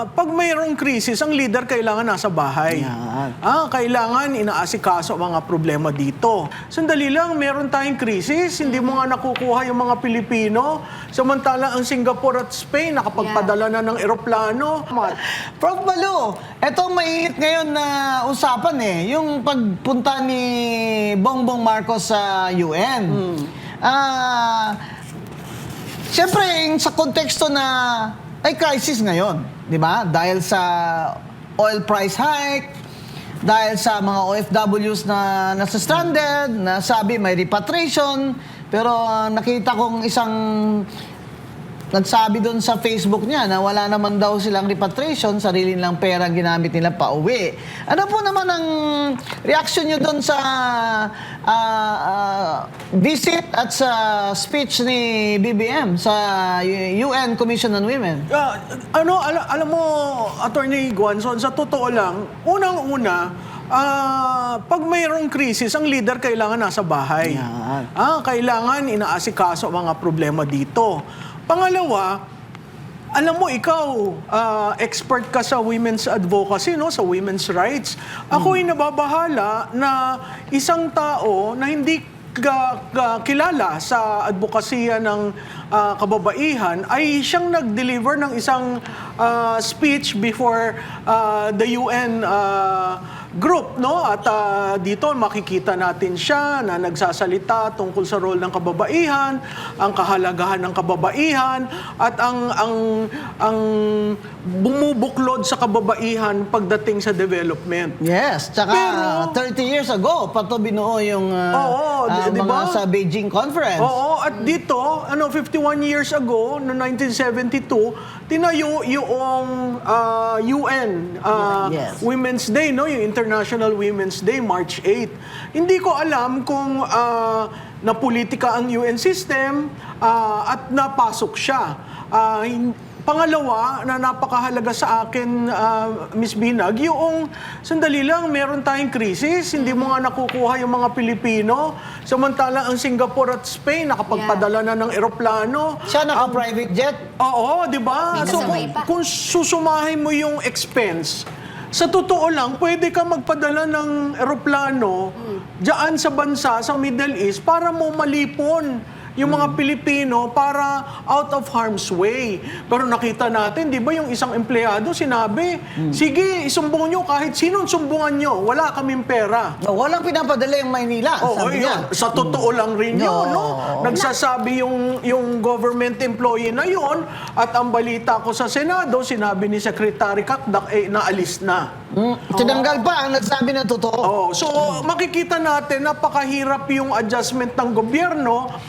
Pag mayroong krisis, ang leader kailangan nasa bahay. Yan. Kailangan inaasikaso ang mga problema dito. Sandali lang, meron tayong krisis, hindi mo nga nakukuha yung mga Pilipino. Samantala, ang Singapore at Spain, nakapagpadala na ng eroplano. Prof. Balu, eto mainit ngayon na usapan yung pagpunta ni Bongbong Marcos sa UN. Siyempre, sa konteksto na ay crisis ngayon, di ba? Dahil sa oil price hike, dahil sa mga OFWs na nasa stranded, na sabi may repatriation, pero nakita kong isang nagsabi doon sa Facebook niya na wala naman daw silang repatriation, sarili lang pera ginamit nila pa uwi. Ano po naman ang reaction niyo doon sa visit at sa speech ni BBM sa UN Commission on Women? Alam mo, Attorney Guanzon, sa totoo lang, unang-una, pag mayroong krisis, ang leader kailangan nasa bahay. Yan. Kailangan inaasikaso ang mga problema dito. Pangalawa, alam mo, ikaw, expert ka sa women's advocacy, no? Sa women's rights. Ako'y nababahala na isang tao na hindi kilala sa advokasya ng kababaihan ay siyang nag-deliver ng isang speech before the UN group, no? At dito makikita natin siya na nagsasalita tungkol sa role ng kababaihan, ang kahalagahan ng kababaihan, at ang bumubuklod sa kababaihan pagdating sa development. Yes, tsaka Pero, 30 years ago, pato binuo yung diba? mga sa Beijing Conference. Oo, at dito, 51 years ago, no 1972, tinayo yung UN Yes. Women's Day, no? Yung International Women's Day, March 8. Hindi ko alam kung napolitika ang UN system at napasok siya. Pangalawa, na napakahalaga sa akin, Miss Binag, yung sandali lang, meron tayong krisis, hindi mo nga nakukuha yung mga Pilipino, samantala ang Singapore at Spain, nakapagpadala na ng eroplano. Siya naka-private jet. Oo, di ba? May So, kasabay pa. kung susumahin mo yung expense, sa totoo lang, pwede ka magpadala ng eroplano diyan sa bansa, sa Middle East, para mo malipon yung mga Pilipino para out of harm's way. Pero nakita natin, di ba, yung isang empleyado sinabi, sige, isumbong nyo kahit sinong sumbungan nyo, wala kaming pera. Walang pinapadala yung Maynila, sabi niya. Sa totoo lang rin yun, no? Nagsasabi yung government employee na yun, at ang balita ko sa Senado, sinabi ni Secretary Kakdak, naalis na. Tinanggal pa ang nagsabi na totoo. So makikita natin, napakahirap yung adjustment ng gobyerno